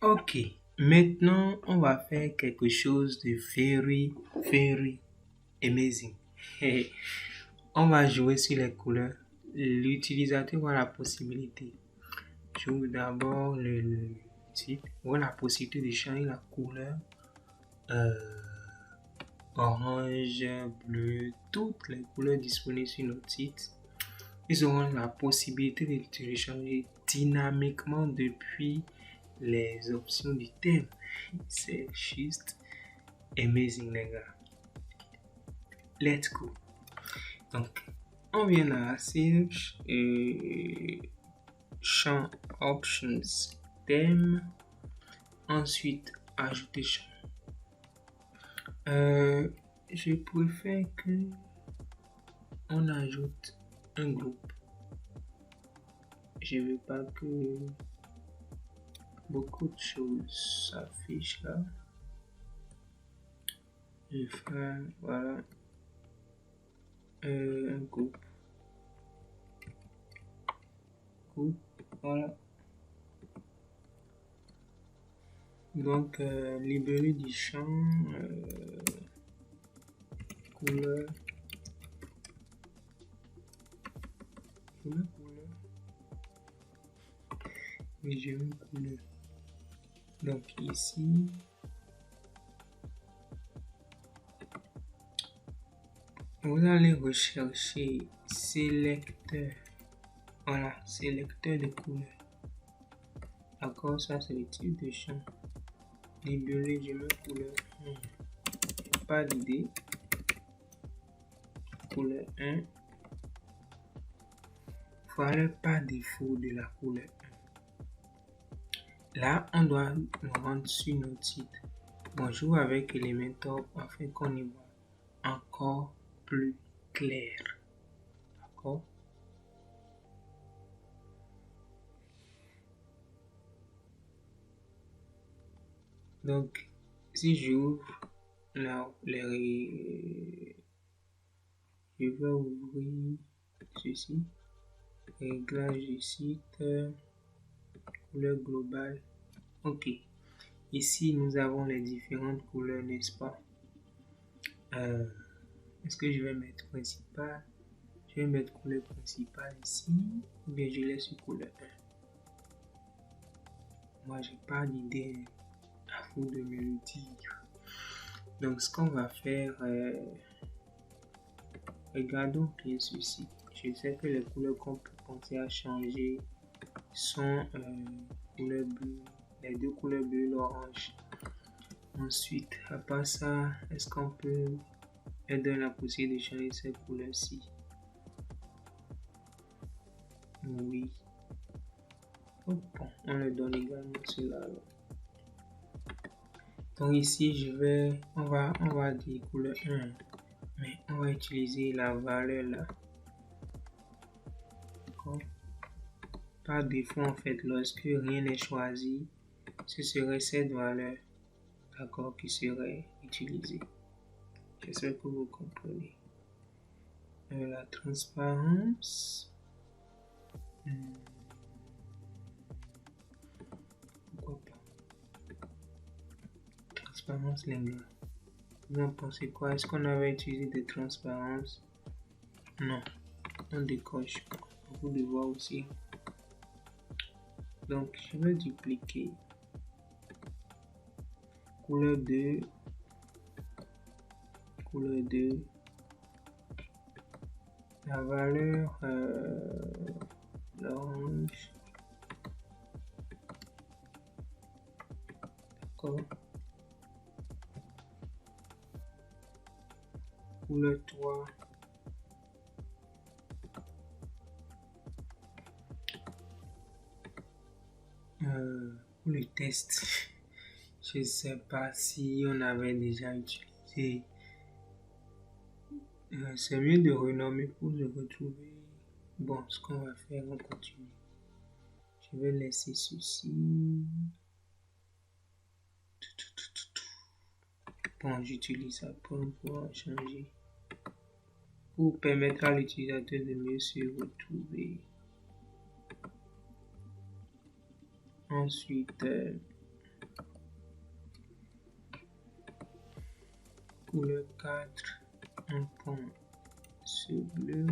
Ok, maintenant on va faire quelque chose de very amazing. On va jouer sur les couleurs. L'utilisateur aura la possibilité. J'ouvre d'abord le titre. On aura la possibilité de changer la couleur. euh, Orange, bleu, toutes les couleurs disponibles sur notre site. Ils auront la possibilité de télécharger dynamiquement depuis les options du thème. C'est juste amazing, les gars. Let's go. Donc, on vient à Search et champ Options thème. Ensuite, ajouter champ. Je préfère que on ajoute un groupe. Je veux pas que beaucoup de choses s'affichent là. Je vais faire, voilà, un groupe. Voilà. Donc, libérer du champ, couleur, couleur, et je veux couleur. Donc ici, vous allez rechercher sélecteur. Voilà, sélecteur de couleurs. D'accord, ça c'est le type de champ. Libérer, je mets couleur 1. Pas d'idée. Couleur 1. Voilà par défaut de la couleur 1. Là, on doit nous rendre sur notre site. Bonjour avec Elementor afin qu'on y voit encore plus clair. D'accord? Donc, si j'ouvre là, je vais ouvrir ceci. Réglage du site, couleur globale. Ok. Ici, nous avons les différentes couleurs, n'est-ce pas? Est-ce que je vais mettre principal? Je vais mettre couleur principale ici, ou bien je laisse sur couleur 1. Moi, j'ai pas d'idée, à vous de me le dire. Donc, ce qu'on va faire, regardons bien ceci. Je sais que les couleurs qu'on peut penser à changer sont couleur bleue, les deux couleurs bleues et l'orange. Ensuite, à part ça, est-ce qu'on peut donner la possibilité de changer cette couleur-ci? Oui. Oh, bon, on le donne également cela. Donc ici, on va dire couleur 1, mais on va utiliser la valeur là. D'accord? Par défaut, en fait, lorsque rien n'est choisi, ce serait cette valeur, d'accord, qui serait utilisée. J'espère que vous comprenez. La transparence. Pourquoi pas? Transparence, les gars. Vous en pensez quoi? Est-ce qu'on avait utilisé des transparences? Non, on décoche pas. Vous devez voir aussi. Donc, je vais dupliquer. Couleur 2. Couleur 2. La valeur, l'orange. D'accord. Couleur 3. Pour le test, je ne sais pas si on avait déjà utilisé. C'est mieux de renommer pour le retrouver. Bon, ce qu'on va faire, on continue. Je vais laisser ceci. Bon, j'utilise ça pour changer. Pour permettre à l'utilisateur de mieux se retrouver. Ensuite, couleur 4, on prend ce bleu.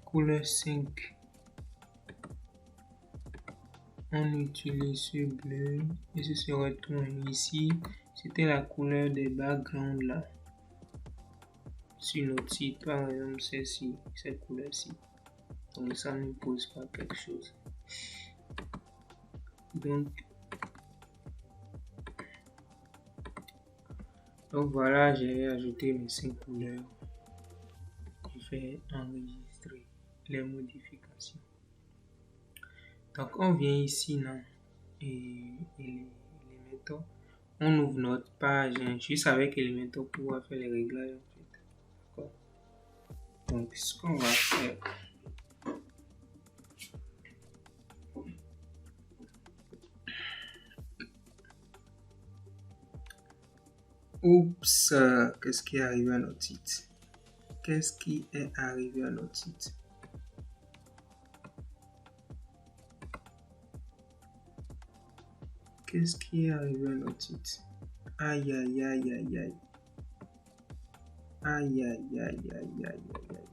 Couleur 5, on utilise ce bleu et ce se retourne ici. C'était la couleur des backgrounds là. Sur notre site, par exemple, celle-ci, cette couleur-ci. Donc ça ne pose pas quelque chose. Donc voilà, j'ai ajouté mes 5 couleurs. Je vais enregistrer les modifications. Donc on vient ici là, et les méthodes. On ouvre notre page juste avec Elementor pour pouvoir faire les réglages en fait. D'accord. Donc ce qu'on va faire, oups, qu'est-ce qui est arrivé à notre site? Qu'est-ce qui est arrivé à notre site? Qu'est-ce qui est arrivé à notre site? Aïe, aïe, aïe, aïe, aïe. Aïe, aïe, aïe, aïe, aïe, aïe, aïe.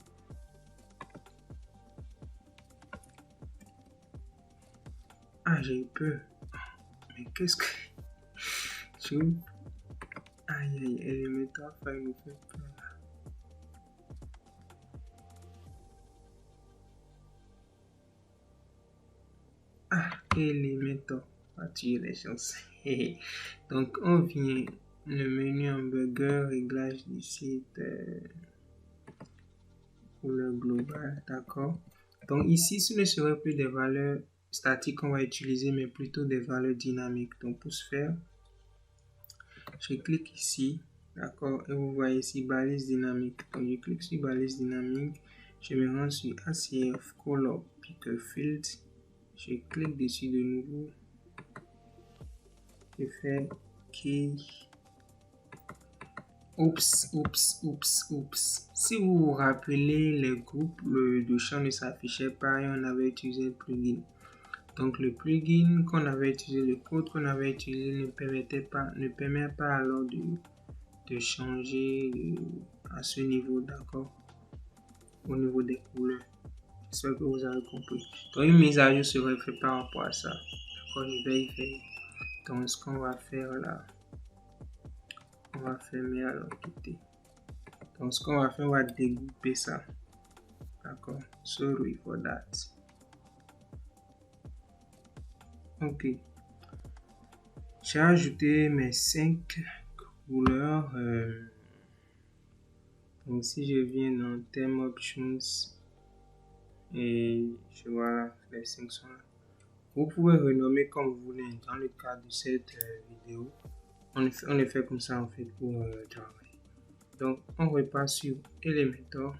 Ah, j'ai eu peur. Mais qu'est-ce que... Tu... Aïe, aïe, Elementor File nous fait peur. Ah, Elementor. Tu les chances. Donc, on vient le menu hamburger, réglage du site pour le global, d'accord. Donc ici, ce ne serait plus des valeurs statiques qu'on va utiliser, mais plutôt des valeurs dynamiques. Donc pour ce faire, je clique ici, d'accord, et vous voyez ici balise dynamique. Donc je clique sur balise dynamique, je me rends sur ACF Color Picker Field, je clique dessus de nouveau. Je fais key. Oups. Si vous vous rappelez, les groupes de champs ne s'affichaient pas et on avait utilisé le plugin. Donc le plugin qu'on avait utilisé, le code qu'on avait utilisé ne permet pas alors de changer à ce niveau, d'accord, au niveau des couleurs. J'espère que vous avez compris. Donc une mise à jour serait faite par rapport à ça. D'accord, je vais y faire. Donc ce qu'on va faire là, on va fermer à l'autre côté. Donc ce qu'on va faire, on va dégrouper ça. D'accord, sorry for that. Ok, j'ai ajouté mes 5 couleurs. Donc si je viens dans Theme Options et je vois les 5 sont là. Vous pouvez renommer comme vous voulez dans le cadre de cette vidéo. On le fait comme ça en fait pour travailler. Donc on repart sur Elementor.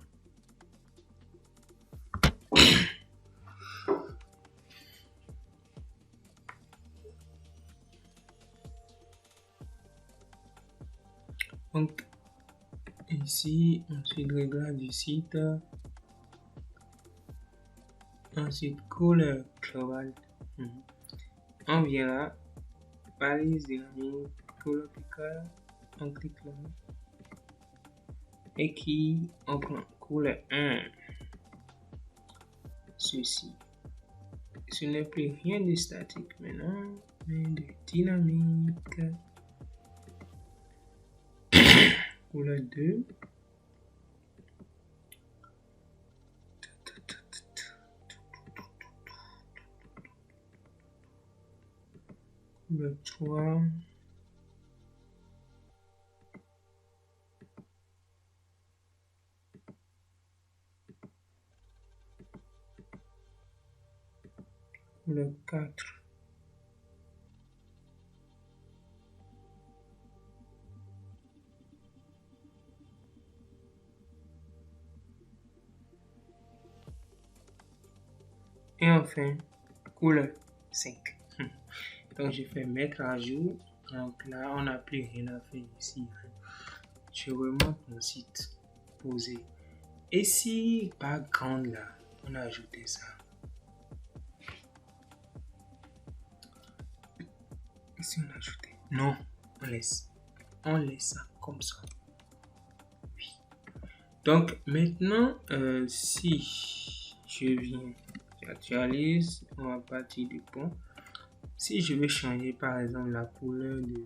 Donc ici, ensuite réglage du site, ensuite couleur globale. On vient là, balise dynamique, couleur picker, on clique là. Et qui on prend couleur 1. Ceci. Ce n'est plus rien de statique maintenant, mais de dynamique. Couleur 2. Couleur 3. Couleur 4. Et enfin, couleur 5. Donc, je fais mettre à jour. Donc là, on n'a plus rien à faire ici. Je remonte mon site posé. Et si background là, on a ajouté ça. Et si on a ajouté? Non, on laisse. On laisse ça comme ça. Oui. Donc maintenant, si je viens, j'actualise, on va partir du point. Si je veux changer par exemple la couleur du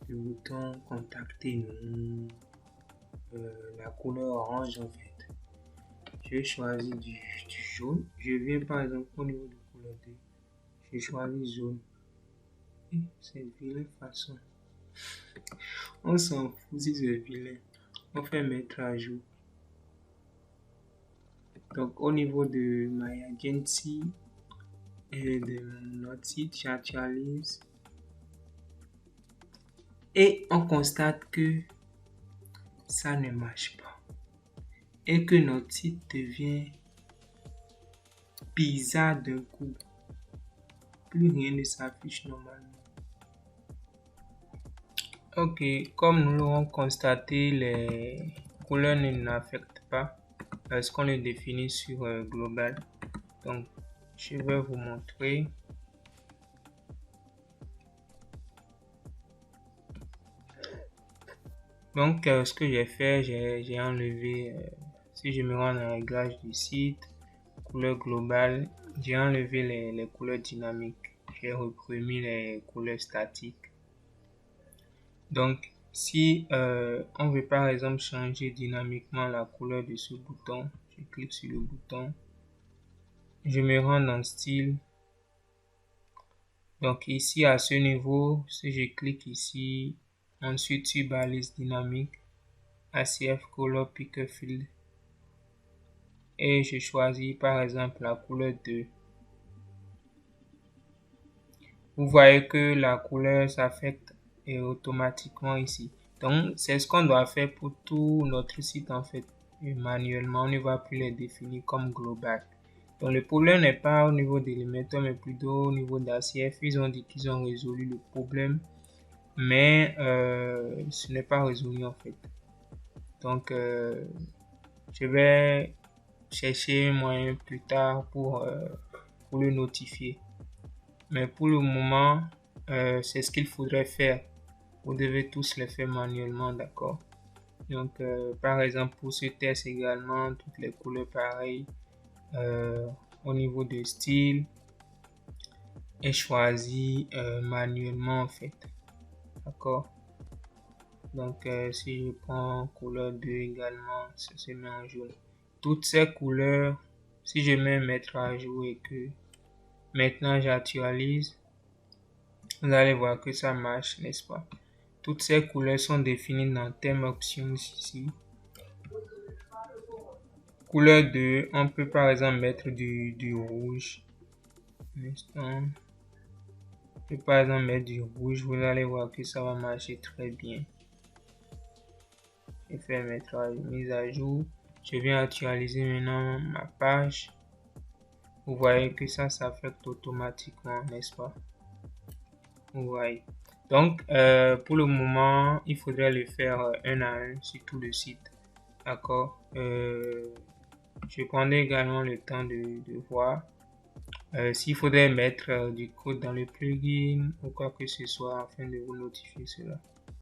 bouton contacter nous, la couleur orange en fait, je choisis du jaune. Je viens par exemple au niveau de couleur 2, je choisis jaune. Et c'est vilain façon. On s'en fout si c'est vilain. On fait mettre à jour. Donc au niveau de My Agency et de notre site, j'actualise. Et on constate que ça ne marche pas. Et que notre site devient bizarre d'un coup. Plus rien ne s'affiche normalement. Ok, comme nous l'avons constaté, les couleurs ne n'affectent pas parce qu'on les définit sur global. Donc, je vais vous montrer. Donc, ce que j'ai fait, j'ai enlevé, si je me rends dans le réglage du site, couleur globale, j'ai enlevé les couleurs dynamiques. J'ai repris les couleurs statiques. Donc, si on veut par exemple changer dynamiquement la couleur de ce bouton, je clique sur le bouton, je me rends dans style. Donc ici à ce niveau, si je clique ici, ensuite sur balise dynamique, ACF Color Picker Field, et je choisis par exemple la couleur 2. Vous voyez que la couleur s'affecte automatiquement ici. Donc c'est ce qu'on doit faire pour tout notre site en fait. Et manuellement, on ne va plus les définir comme global. Donc le problème n'est pas au niveau d'Elementor mais plutôt au niveau d'ACF. Ils ont dit qu'ils ont résolu le problème, mais ce n'est pas résolu en fait. Donc je vais chercher un moyen plus tard pour le notifier. Mais pour le moment, c'est ce qu'il faudrait faire. Vous devez tous les faire manuellement, d'accord? Donc, par exemple, pour ce test également, toutes les couleurs pareilles. Au niveau de style, est choisi manuellement en fait. D'accord? Donc, si je prends couleur 2 également, ça se met en jaune. Toutes ces couleurs, si je mets mettre à jour et que maintenant j'actualise, vous allez voir que ça marche, n'est-ce pas? Toutes ces couleurs sont définies dans thème options ici. Couleur 2, on peut par exemple mettre du rouge. Un instant. Je peux par exemple mettre du rouge, vous allez voir que ça va marcher très bien. Je fais mettre mise à jour. Je viens actualiser maintenant ma page. Vous voyez que ça s'affecte automatiquement, n'est-ce pas? Vous voyez. Donc, pour le moment, il faudrait le faire un à un sur tout le site. D'accord? Je prendrai également le temps de voir s'il faudrait mettre du code dans le plugin ou quoi que ce soit afin de vous notifier cela.